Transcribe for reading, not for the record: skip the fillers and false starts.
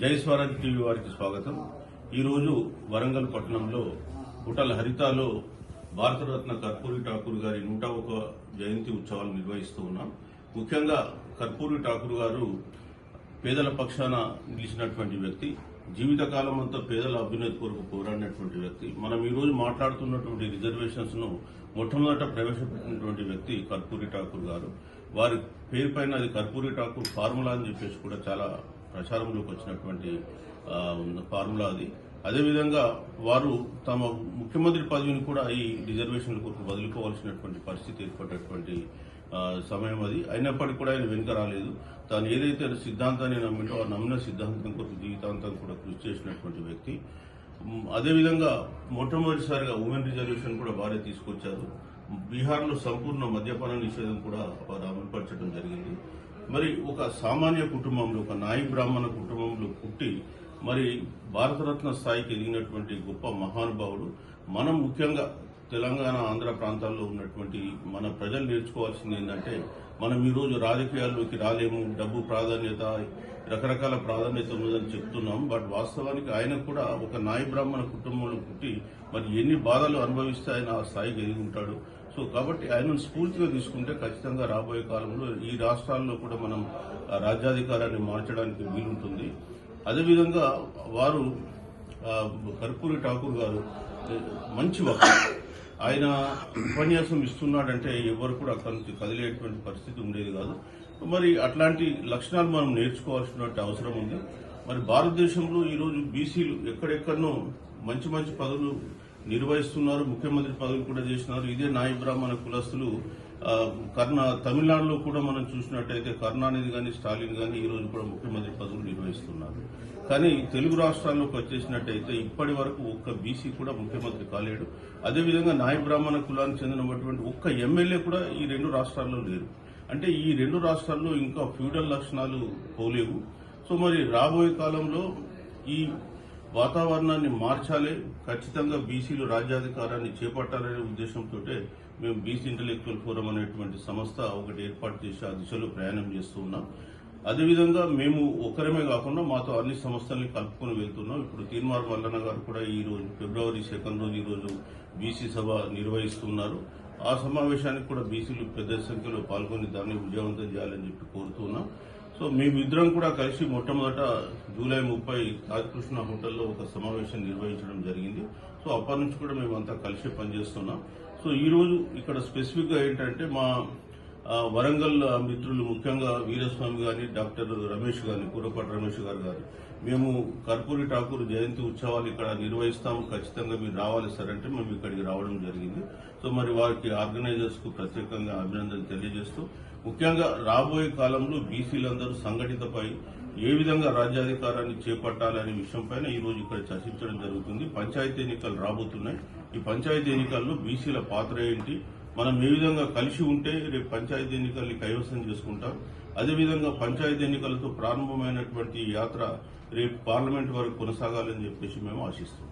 జై స్వరాజ్ టీవీ వారికి స్వాగతం. ఈరోజు వరంగల్ పట్టణంలో హోటల్ హరితాలో భారతరత్న కర్పూరి ఠాకూర్ గారి 101వ జయంతి ఉత్సవాలు నిర్వహిస్తూ ఉన్నాం. ముఖ్యంగా కర్పూరి ఠాకూర్ గారు పేదల పక్షాన నిలిచినటువంటి వ్యక్తి, జీవితకాలం అంతా పేదల అభ్యున్నతి కొరకు పోరాడినటువంటి వ్యక్తి. మనం ఈ రోజు మాట్లాడుతున్నటువంటి రిజర్వేషన్స్ ను మొట్టమొదట ప్రవేశపెట్టినటువంటి వ్యక్తి కర్పూరి ఠాకూర్ గారు. వారి పేరు పైన అది కర్పూరి ఠాకూర్ ఫార్ములా అని చెప్పేసి కూడా చాలా ప్రచారంలోకి వచ్చినటువంటి ఫార్ములా అది. అదేవిధంగా వారు తమ ముఖ్యమంత్రి పదవిని కూడా ఈ రిజర్వేషన్ల కొరకు వదులుకోవాల్సినటువంటి పరిస్థితి ఏర్పడినటువంటి సమయం అది. అయినప్పటికీ కూడా ఆయన వెనుక రాలేదు. తాను ఏదైతే సిద్ధాంతాన్ని నమ్మింటో ఆ నమ్మిన సిద్ధాంతం కొరకు జీవితాంతం కూడా కృషి చేసినటువంటి వ్యక్తి. అదేవిధంగా మొట్టమొదటిసారిగా ఉమెన్ రిజర్వేషన్ కూడా వారే తీసుకొచ్చారు. బీహార్లో సంపూర్ణ మద్యపాన నిషేధం కూడా వారు అమలుపరచడం జరిగింది. మరి ఒక సామాన్య కుటుంబంలో, ఒక నాయి బ్రాహ్మణ కుటుంబంలో పుట్టి మరి భారతరత్న స్థాయికి ఎదిగినటువంటి గొప్ప మహానుభావుడు. మనం ముఖ్యంగా తెలంగాణ, ఆంధ్ర ప్రాంతాల్లో ఉన్నటువంటి మన ప్రజలు నేర్చుకోవాల్సింది ఏంటంటే, మనం ఈరోజు రాజకీయాల్లోకి రాలేము, డబ్బు ప్రాధాన్యత, రకరకాల ప్రాధాన్యత ఉన్నదని చెప్తున్నాం. బట్ వాస్తవానికి ఆయన కూడా ఒక నాయి బ్రాహ్మణ కుటుంబంలో పుట్టి మరి ఎన్ని బాధలు అనుభవిస్తే ఆయన ఆ స్థాయికి ఎదిగి ఉంటాడు. సో కాబట్టి ఆయనను స్ఫూర్తిగా తీసుకుంటే ఖచ్చితంగా రాబోయే కాలంలో ఈ రాష్ట్రాల్లో కూడా మనం రాజ్యాధికారాన్ని మార్చడానికి వీలుంటుంది. అదేవిధంగా వారు కర్పూరి ఠాకూర్ గారు మంచి వక్త. ఆయన ఉపన్యాసం ఇస్తున్నాడంటే ఎవరు కూడా అక్కడి నుంచి కదిలేటువంటి పరిస్థితి ఉండేది కాదు. మరి అట్లాంటి లక్షణాలు మనం నేర్చుకోవాల్సిన అవసరం ఉంది. మరి భారతదేశంలో ఈరోజు బీసీలు ఎక్కడెక్కడనో మంచి మంచి పదవులు నిర్వహిస్తున్నారు, ముఖ్యమంత్రి పదవులు కూడా చేసినారు. ఇదే నాయి బ్రాహ్మణ కులస్తులు తమిళనాడులో కూడా మనం చూసినట్టయితే కరుణానిధి గాని, స్టాలిన్ గాని ఈ రోజు కూడా ముఖ్యమంత్రి పదవులు నిర్వహిస్తున్నారు. కానీ తెలుగు రాష్ట్రాల్లోకి వచ్చేసినట్టయితే ఇప్పటి వరకు ఒక్క బీసీ కూడా ముఖ్యమంత్రి కాలేడు. అదేవిధంగా నాయి బ్రాహ్మణ కులానికి చెందినటువంటి ఒక్క ఎమ్మెల్యే కూడా ఈ రెండు రాష్ట్రాల్లో లేరు. అంటే ఈ రెండు రాష్ట్రాల్లో ఇంకా ఫ్యూడల్ లక్షణాలు పోలేవు. సో మరి రాబోయే కాలంలో ఈ వాతావరణాన్ని మార్చాలి, ఖచ్చితంగా బీసీలు రాజ్యాధికారాన్ని చేపట్టాలనే ఉద్దేశంతో మేము బీసీ ఇంటలెక్చువల్ ఫోరం అనేటువంటి సంస్థ ఒకటి ఏర్పాటు చేసి ఆ దిశలో ప్రయాణం చేస్తూ ఉన్నాం. అదేవిధంగా మేము ఒక్కరమే కాకుండా మాతో అన్ని సంస్థల్ని కలుపుకొని వెళ్తున్నాం. ఇప్పుడు తీన్మార్ మల్లన్న గారు కూడా ఈ రోజు ఫిబ్రవరి 2 రోజు ఈ రోజు బీసీ సభ నిర్వహిస్తున్నారు. ఆ సమావేశానికి కూడా బీసీలు పెద్ద సంఖ్యలో పాల్గొని దాన్ని విజయవంతం చేయాలని చెప్పి కోరుతున్నాం. సో మేమిద్దరం కూడా కలిసి మొట్టమొదట జూలై 30 రాజకృష్ణ హోటల్లో ఒక సమావేశం నిర్వహించడం జరిగింది. సో అప్పటి నుంచి కూడా మేమంతా కలిసి పనిచేస్తున్నాం. సో ఈ రోజు ఇక్కడ స్పెసిఫిక్ గా ఏంటంటే మా వరంగల్ మిత్రులు ముఖ్యంగా వీరస్వామి గాని, డాక్టర్ రమేష్ గాని, కూరపాటి రమేష్ గారు మేము కర్పూరి ఠాకూర్ జయంతి ఉత్సవాలు ఇక్కడ నిర్వహిస్తాము, ఖచ్చితంగా మీరు రావాలి సార్ అంటే మేము ఇక్కడికి రావడం జరిగింది. సో మరి వారికి ఆర్గనైజర్స్ కు ప్రత్యేకంగా అభినందనలు తెలియజేస్తూ ముఖ్యంగా రాబోయే కాలంలో బీసీలందరూ సంఘటితపై ఏ విధంగా రాజ్యాధికారాన్ని చేపట్టాలనే విషయంపైన ఈ రోజు ఇక్కడ చర్చించడం జరుగుతుంది. పంచాయతీ ఎన్నికలు రాబోతున్నాయి. ఈ పంచాయతీ ఎన్నికల్లో బీసీల పాత్ర ఏంటి, మనం ఏ విధంగా కలిసి ఉంటే రేపు పంచాయతీ ఎన్నికల్ని కైవసం చేసుకుంటాం. అదేవిధంగా పంచాయతీ ఎన్నికలతో ప్రారంభమైనటువంటి యాత్ర రేపు పార్లమెంట్ వరకు కొనసాగాలని చెప్పేసి మేము ఆశిస్తున్నాం.